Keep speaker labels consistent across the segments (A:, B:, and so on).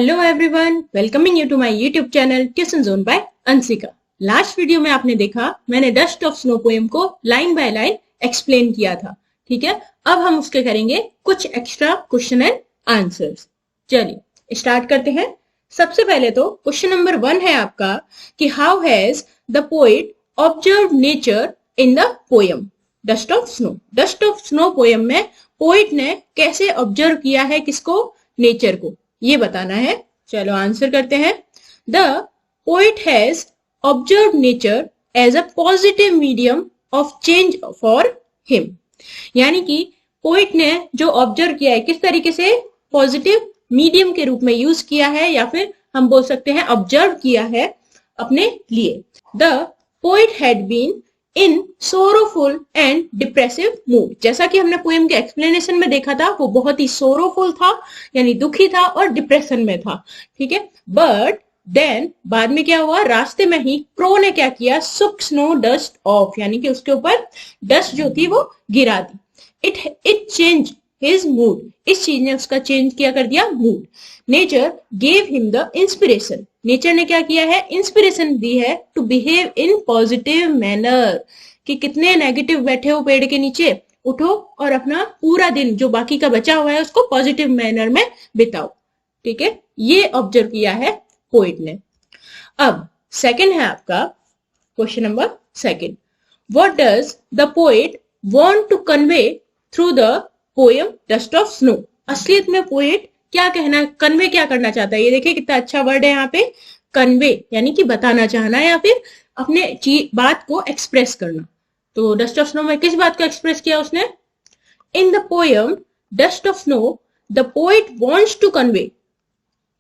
A: Hello everyone, welcoming you to my YouTube channel Tuition Zone by Anshika. Last video में आपने देखा मैंने Dust of Snow poem को line by line explain किया था। ठीक है, अब हम उसके करेंगे कुछ एक्स्ट्रा क्वेश्चन एंड आंसर्स। चलिए स्टार्ट करते हैं। सबसे पहले तो क्वेश्चन नंबर 1 है आपका कि how has the poet observe nature in the poem Dust of snow. Dust of Snow poem में पोएट ने कैसे ऑब्जर्व किया है, किसको? नेचर को, ये बताना है। चलो आंसर करते हैं। The poet has observe nature as a positive medium of change for him. यानी कि पोएट ने जो ऑब्जर्व किया है किस तरीके से? पॉजिटिव मीडियम के रूप में यूज किया है, या फिर हम बोल सकते हैं ऑब्जर्व किया है अपने लिए। The poet had been in sorrowful and depressive mood. जैसा कि हमने पोएम के एक्सप्लेनेशन में देखा था, वो बहुत ही सोरोफुल था, यानी दुखी था, और डिप्रेशन में था। ठीक है, बट देन बाद में क्या हुआ? रास्ते में ही क्रो ने क्या किया? सुक स्नो डस्ट ऑफ, यानी कि उसके ऊपर डस्ट जो थी वो गिरा दी। It change his mood. इस चीज ने उसका चेंज किया, कर दिया mood. Nature gave him the inspiration. Nature ने क्या किया है? इंस्पिरेशन दी है to behave in positive manner. कि कितने नेगेटिव बैठे हो पेड़ के नीचे, उठो और अपना पूरा दिन जो बाकी का बचा हुआ है उसको पॉजिटिव मैनर में बिताओ। ठीक है, ये ऑब्जर्व किया है पोएट ने। अब सेकंड है आपका question number 2। What does the poet want to convey through the poem Dust of Snow. असलियत में पोएट क्या कहना, कन्वे क्या करना चाहता है? ये देखिए कितना अच्छा वर्ड है यहाँ पे, कन्वे, यानी कि बताना चाहना या फिर अपने बात को एक्सप्रेस करना। तो डस्ट ऑफ स्नो में किस बात को एक्सप्रेस किया उसने? In the poem Dust of Snow the poet wants to convey.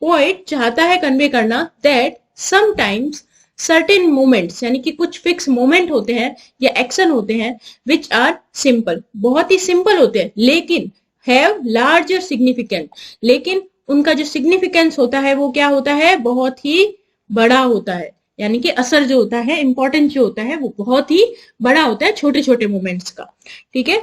A: Poet चाहता है कन्वे करना दैट समटाइम्स सर्टेन मोमेंट्स, यानी कि कुछ फिक्स मोमेंट होते हैं या एक्शन होते हैं, विच आर सिंपल, बहुत ही सिंपल होते हैं, लेकिन हैव लार्जर सिग्निफिकेंस। लेकिन उनका जो सिग्निफिकेंस होता है वो क्या होता है? बहुत ही बड़ा होता है। यानी कि असर जो होता है, इंपॉर्टेंस जो होता है वो बहुत ही बड़ा होता है छोटे छोटे मोमेंट्स का। ठीक है,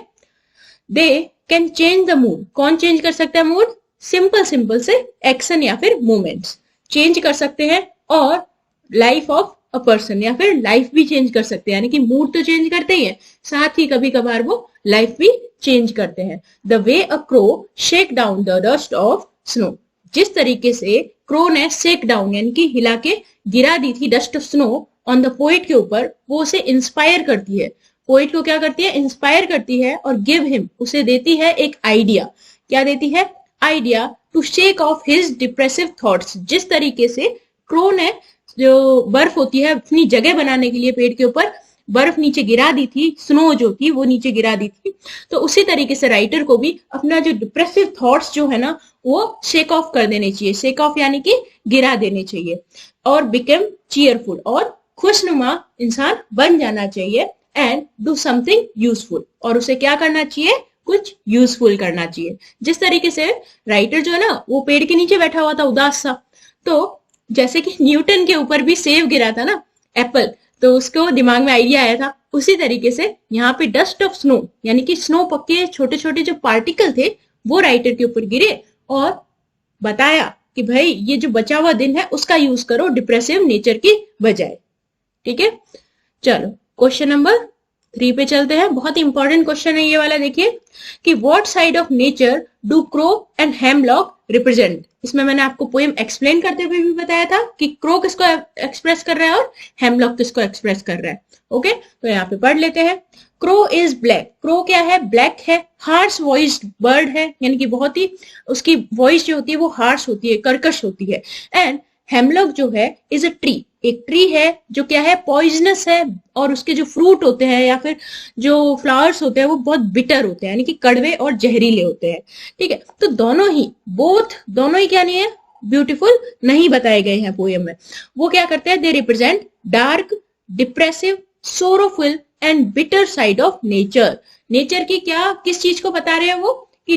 A: they can change the mood. कौन चेंज कर सकता है मूड? सिंपल सिंपल से एक्शन या फिर मोमेंट्स चेंज कर सकते हैं, और लाइफ ऑफ अ पर्सन, या फिर लाइफ भी चेंज कर सकते हैं। यानी कि मूड तो चेंज करते ही है, साथ ही कभी कभार वो लाइफ भी चेंज करते हैं। The way a crow shake down the dust of snow. जिस तरीके से क्रो ने शेक डाउन, यानी कि हिला के गिरा दी थी dust of snow on the poet के ऊपर, वो उसे इंस्पायर करती है। पोएट को क्या करती है? इंस्पायर करती है, और गिव हिम, उसे देती है एक आइडिया। क्या देती है? Idea to shake off his depressive thoughts. जिस तरीके से क्रो ने जो बर्फ होती है अपनी जगह बनाने के लिए पेड़ के ऊपर बर्फ नीचे गिरा दी थी, स्नो जो थी वो नीचे गिरा दी थी, तो उसी तरीके से राइटर को भी अपना जो डिप्रेसिव थॉट्स जो है ना वो शेक ऑफ कर देने चाहिए। शेक ऑफ यानी कि गिरा देने चाहिए, और बिकम चीयरफुल, और खुशनुमा इंसान बन जाना चाहिए। एंड डू समथिंग यूजफुल, और उसे क्या करना चाहिए? कुछ यूजफुल करना चाहिए। जिस तरीके से राइटर जो है ना वो पेड़ के नीचे बैठा हुआ था उदास सा, तो जैसे कि न्यूटन के ऊपर भी सेब गिरा था ना, एप्पल, तो उसको दिमाग में आइडिया आया था। उसी तरीके से यहाँ पे डस्ट ऑफ स्नो, यानी कि स्नो पक्के छोटे छोटे जो पार्टिकल थे वो राइटर के ऊपर गिरे, और बताया कि भाई ये जो बचा हुआ दिन है उसका यूज करो डिप्रेसिव नेचर की बजाय। ठीक है, चलो क्वेश्चन नंबर 3 पे चलते हैं। बहुत इंपॉर्टेंट क्वेश्चन है ये वाला। देखिए कि what side of nature do crow and hemlock represent. इसमें मैंने आपको पोएम एक्सप्लेन करते हुए भी बताया था कि क्रो किसको एक्सप्रेस कर रहा है और हेमलॉक किसको एक्सप्रेस कर रहा है। ओके, तो यहाँ पे पढ़ लेते हैं। Crow is black. क्रो क्या है? ब्लैक है। हार्श वॉइस्ड बर्ड है, यानी कि बहुत ही उसकी वॉइस जो होती है वो हार्श होती है, कर्कश होती है। एंड हेमलॉक जो है इज अ ट्री, एक ट्री है जो क्या है? पॉइजनस है, और उसके जो फ्रूट होते हैं या फिर जो फ्लावर्स होते हैं वो बहुत बिटर होते हैं, यानी कि कड़वे और जहरीले होते हैं। ठीक है, तो दोनों ही क्या नहीं है? ब्यूटीफुल नहीं बताए गए हैं पोएम में। वो क्या करते हैं? They represent dark, depressive, sorrowful and bitter side of nature. Nature की क्या, किस चीज को बता रहे हैं वो? कि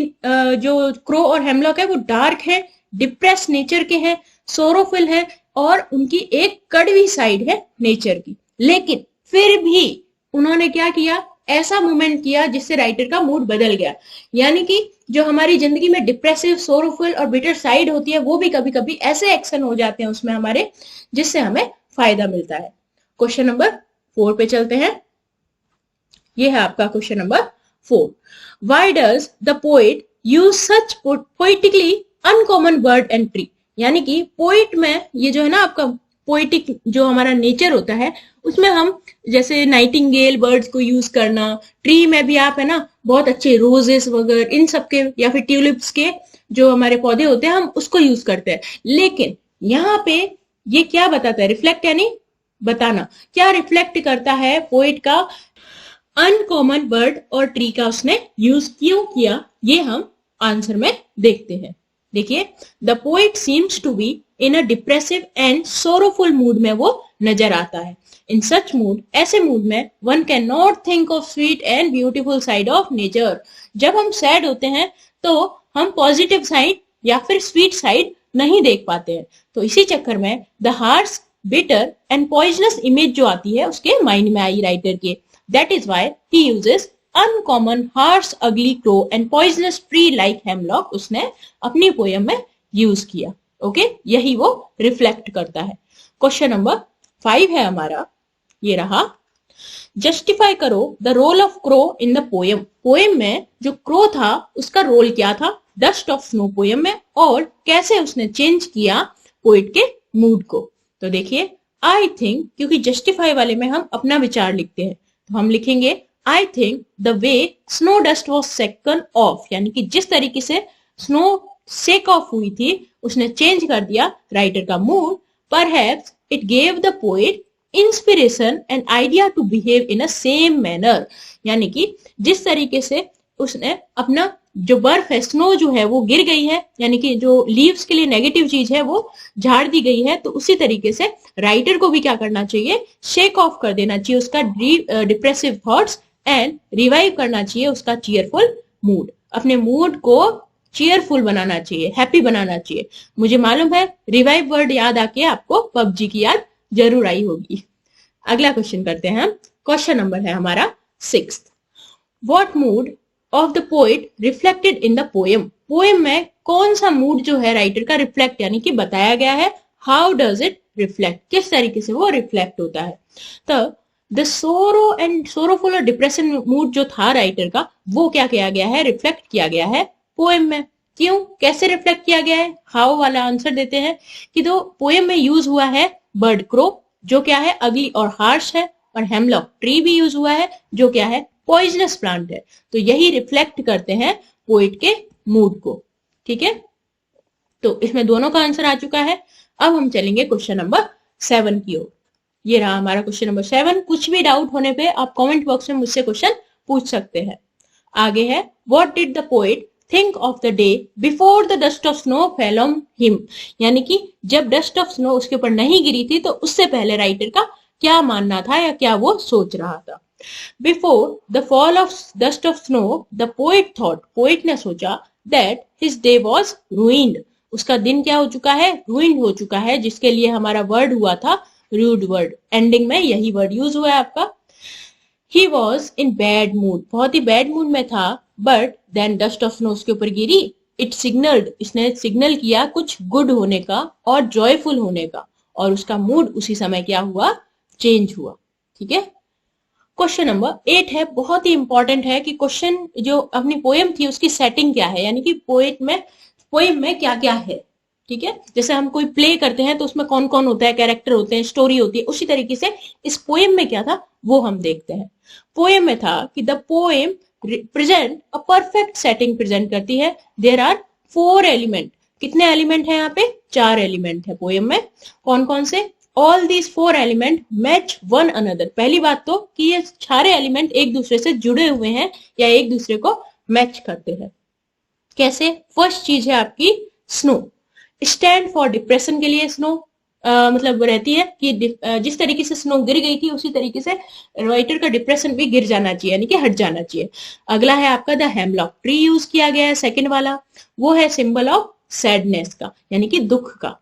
A: जो क्रो और हेमलॉक है वो डार्क है, डिप्रेस नेचर के हैं, सोरोफुल है, और उनकी एक कड़वी साइड है नेचर की। लेकिन फिर भी उन्होंने क्या किया? ऐसा मूवमेंट किया जिससे राइटर का मूड बदल गया। यानी कि जो हमारी जिंदगी में डिप्रेसिव, सोरोफुल और बिटर साइड होती है, वो भी कभी कभी ऐसे एक्शन हो जाते हैं उसमें हमारे, जिससे हमें फायदा मिलता है। क्वेश्चन नंबर 4 पे चलते हैं। ये है आपका question number 4। Why does the poet use such poetically uncommon word and tree? यानी कि पोइट में ये जो है ना आपका पोइटिक जो हमारा नेचर होता है, उसमें हम जैसे नाइटिंगेल बर्ड्स को यूज करना, ट्री में भी आप है ना बहुत अच्छे रोजेस वगैरह इन सब के, या फिर ट्यूलिप्स के जो हमारे पौधे होते हैं हम उसको यूज करते हैं। लेकिन यहाँ पे ये क्या बताता है, रिफ्लेक्ट यानी बताना, क्या रिफ्लेक्ट करता है पोइट का अनकॉमन बर्ड और ट्री का उसने यूज क्यों किया, ये हम आंसर में देखते हैं। देखिए, the poet seems to be in a depressive and sorrowful mood में वो नजर आता है। इन सच मूड, ऐसे मूड में one can not think of sweet and beautiful side of nature. जब हम सैड होते हैं तो हम पॉजिटिव साइड या फिर स्वीट साइड नहीं देख पाते हैं। तो इसी चक्कर में the harsh, bitter and poisonous image जो आती है उसके माइंड में आई राइटर के। That is why he uses uncommon, harsh, ugly crow and poisonous tree like hemlock उसने अपनी पोयम में यूज किया। ओके, यही वो रिफ्लेक्ट करता है। क्वेश्चन नंबर 5 है हमारा, ये रहा। जस्टिफाई करो the role of crow in the poem. Poem में जो क्रो था उसका रोल क्या था डस्ट ऑफ स्नो पोयम में, और कैसे उसने चेंज किया पोइट के मूड को। तो देखिए, आई थिंक, क्योंकि जस्टिफाई वाले में हम अपना विचार लिखते हैं, तो हम लिखेंगे I think the way snow dust was सेकन of, यानी कि जिस तरीके से स्नो सेक ऑफ हुई थी उसने चेंज कर दिया राइटर का mood. Perhaps it gave the poet inspiration and idea to behave in a same manner, यानी कि जिस तरीके से उसने अपना जो बर्फ है, स्नो जो है वो गिर गई है, यानी कि जो लीव्स के लिए नेगेटिव चीज है वो झाड़ दी गई है, तो उसी तरीके से राइटर को भी क्या करना चाहिए, शेक ऑफ कर देना चाहिए उसका डिप्रेसिव थॉट्स एंड रिवाइव करना चाहिए उसका चीयरफुल मूड। अपने मूड को चीयरफुल बनाना चाहिए, हैप्पी बनाना चाहिए। मुझे मालूम है रिवाइव वर्ड याद आके आपको पबजी की याद जरूर आई होगी। अगला क्वेश्चन करते हैं हम। क्वेश्चन नंबर है हमारा 6। What mood off the poet reflected in the poem. Poem में कौन सा मूड जो है राइटर का रिफ्लेक्ट यानी कि बताया गया है, हाउ डज इट रिफ्लेक्ट, किस तरीके से वो रिफ्लेक्ट होता है। तो द सोरो एंड सोरोफुल और डिप्रेशन मूड जो था राइटर का, वो क्या किया गया है, रिफ्लेक्ट किया गया है पोएम में। क्यों, कैसे रिफ्लेक्ट किया गया है, हाउ वाला आंसर देते हैं कि तो पोएम में यूज हुआ है बर्ड क्रो जो क्या है अगली और हार्श है, और हेमलॉक ट्री भी यूज हुआ है जो क्या है पॉइजनस प्लांट है। तो यही रिफ्लेक्ट करते हैं पोइट के मूड को। ठीक है, तो इसमें दोनों का आंसर आ चुका है। अब हम चलेंगे क्वेश्चन नंबर 7 की ओर। ये रहा हमारा क्वेश्चन नंबर 7। कुछ भी डाउट होने पे आप कमेंट बॉक्स में मुझसे क्वेश्चन पूछ सकते हैं। आगे है, what did the poet think of the day before the dust of snow fell on him, यानी कि जब डस्ट ऑफ स्नो उसके ऊपर नहीं गिरी थी तो उससे पहले राइटर का क्या मानना था या क्या वो सोच रहा था। Before the fall of dust of Snow the poet thought, poet ने सोचा that his day was ruined, उसका दिन क्या हो चुका है, रूइंड हो चुका है, जिसके लिए हमारा वर्ड हुआ था रूड वर्ड। एंडिंग में यही वर्ड यूज हुआ है आपका। He was in bad mood, बहुत ही बैड मूड में था, but then Dust of Snow उसके ऊपर गिरी, इट सिग्नल्ड, इसने सिग्नल किया कुछ गुड होने का और जॉयफुल होने का, और उसका मूड उसी समय क्या हुआ, चेंज हुआ। ठीक है, क्वेश्चन नंबर 8 है, बहुत ही इंपॉर्टेंट है कि क्वेश्चन जो अपनी पोएम थी उसकी सेटिंग क्या है, यानी कि पोएम में क्या क्या है। ठीक है, जैसे हम कोई प्ले करते हैं तो उसमें कौन कौन होता है, कैरेक्टर होते हैं, स्टोरी होती है, उसी तरीके से इस पोएम में क्या था वो हम देखते हैं। पोएम में था कि the poem present a perfect setting present करती है। देयर आर 4 एलिमेंट, कितने एलिमेंट है यहाँ पे, 4 एलिमेंट है पोएम में। कौन कौन से, all these 4 element match one another. पहली बात तो कि ये सारे एलिमेंट एक दूसरे से जुड़े हुए हैं या एक दूसरे को मैच करते हैं। कैसे, फर्स्ट चीज है आपकी स्नो, स्टैंड फॉर डिप्रेशन के लिए स्नो मतलब रहती है कि जिस तरीके से स्नो गिर गई थी उसी तरीके से राइटर का डिप्रेशन भी गिर जाना चाहिए, यानी कि हट जाना चाहिए। अगला है आपका द हेमलॉक ट्री यूज किया गया है, सेकंड वाला वो है सिंबल ऑफ सैडनेस का, यानी कि दुख का।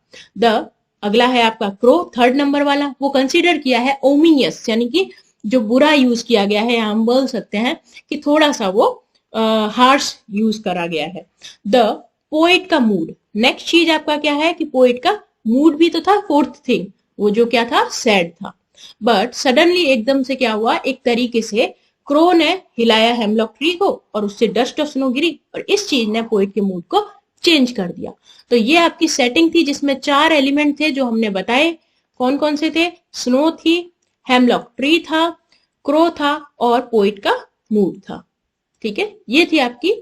A: अगला है आपका क्रो, थर्ड नंबर वाला, वो कंसीडर किया है ओमिनियस, यानी कि जो बुरा यूज किया गया है, हम बोल सकते हैं कि थोड़ा सा वो हार्श यूज करा गया है। द पोएट का मूड, नेक्स्ट चीज आपका क्या है कि पोएट का मूड भी तो था, फोर्थ थिंग वो जो क्या था, सैड था। बट सडनली एकदम से क्या हुआ, एक तरीके से क्रो ने हिलाया हेमलॉक ट्री को और उससे डस्ट ऑफ स्नो गिरी और इस चीज ने पोएट के मूड को चेंज कर दिया। तो ये आपकी सेटिंग थी जिसमें 4 एलिमेंट थे जो हमने बताए। कौन कौन से थे? स्नो थी, हेमलॉक ट्री था, क्रो था और पोएट का मूड था। ठीक है, ये थी आपकी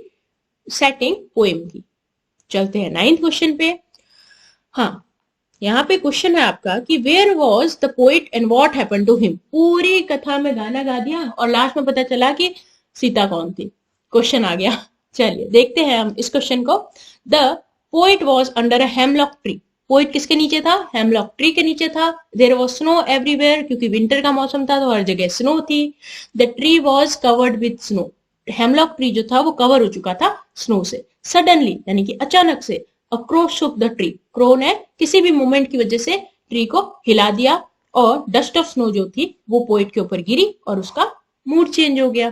A: सेटिंग पोएम की। चलते हैं 9th क्वेश्चन पे। हाँ, यहाँ पे क्वेश्चन है आपका कि where was the poet and what happen to him. पूरी कथा में गाना गा दिया और लास्ट में पता चला कि सीता कौन थी। क्वेश्चन आ गया। चलिए देखते हैं हम इस क्वेश्चन को। The poet was under a hemlock tree. Poet किसके नीचे था? हेमलॉक ट्री के नीचे था। देयर वॉज स्नो एवरीवेयर, क्योंकि विंटर का मौसम था तो हर जगह स्नो थी। The tree was covered with snow. Hemlock tree जो था वो कवर हो चुका था स्नो से। सडनली यानी कि अचानक से a crow shook the tree. Crow ने किसी भी मोमेंट की वजह से ट्री को हिला दिया और डस्ट ऑफ स्नो जो थी वो पोइट के ऊपर गिरी और उसका मूड चेंज हो गया।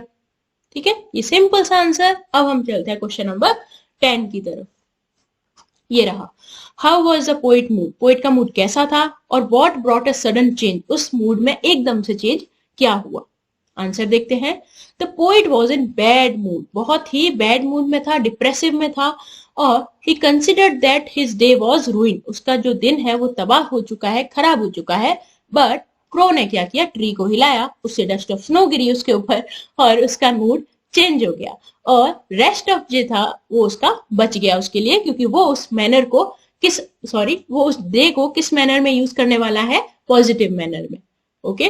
A: ठीक है, ये सिंपल सा आंसर। अब हम चलते हैं क्वेश्चन नंबर 10 की तरफ। ये रहा, how was the poet mood. Poet का मूड कैसा था और what brought a sudden change. उस मूड में एकदम से चेंज क्या हुआ। आंसर देखते हैं। The poet was in bad mood. बहुत ही बैड मूड में था, डिप्रेसिव में था और he considered that his day was रूइन। उसका जो दिन है वो तबाह हो चुका है, खराब हो चुका है। बट क्रो ने क्या किया, ट्री को हिलाया, उससे डस्ट ऑफ स्नो गिरी उसके ऊपर और उसका मूड चेंज हो गया और रेस्ट ऑफ जो था वो उसका बच गया उसके लिए, क्योंकि वो उस मैनर को वो उस डे को किस मैनर में यूज करने वाला है, पॉजिटिव मैनर में। ओके,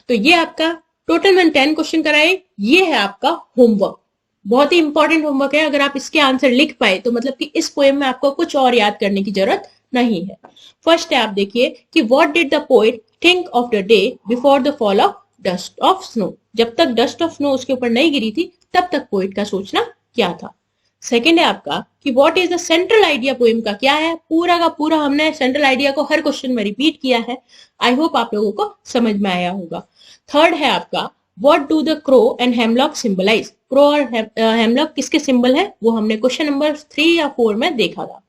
A: तो ये आपका टोटल मैंने 10 क्वेश्चन कराए। ये है आपका होमवर्क, बहुत ही इंपॉर्टेंट होमवर्क है। अगर आप इसके आंसर लिख पाए तो मतलब कि इस पोएम में आपको कुछ और याद करने की जरूरत नहीं है। फर्स्ट है, आप देखिए कि what did the poet think of the day before the fall of dust of snow. जब तक डस्ट ऑफ स्नो उसके ऊपर नहीं गिरी थी तब तक पोएट का सोचना क्या था। सेकेंड है आपका कि what is the central idea poem का, क्या है। पूरा का पूरा हमने सेंट्रल आइडिया को हर क्वेश्चन में रिपीट किया है। आई होप आप लोगों को समझ में आया होगा। थर्ड है आपका what do the crow and hemlock symbolise. Crow और हेमलॉक किसके सिंबल है वो हमने क्वेश्चन नंबर 3 या 4 में देखा था।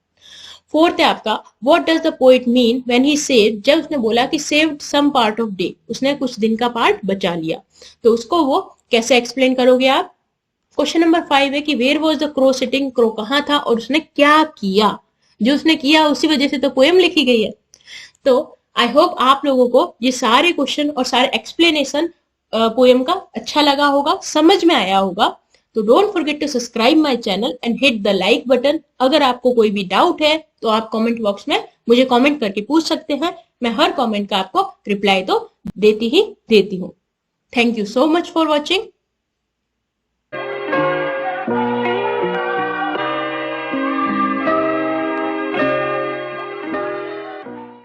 A: फोर्थ है आपका what does the poet mean when he said. जब उसने बोला कि saved some part of day, उसने कुछ दिन का पार्ट बचा लिया, तो उसको वो कैसे एक्सप्लेन करोगे आप। क्वेश्चन नंबर 5 है कि where was the crow sitting. Crow कहाँ था और उसने क्या किया। जो उसने किया उसी वजह से तो पोएम लिखी गई है। तो आई होप आप लोगों को ये सारे क्वेश्चन और सारे एक्सप्लेनेशन पोएम का अच्छा लगा होगा, समझ में आया होगा। तो don't forget to subscribe my channel and hit the like button. अगर आपको कोई भी डाउट है तो आप कमेंट बॉक्स में मुझे कमेंट करके पूछ सकते हैं। मैं हर कमेंट का आपको रिप्लाई तो देती ही देती हूँ। Thank you so much for watching.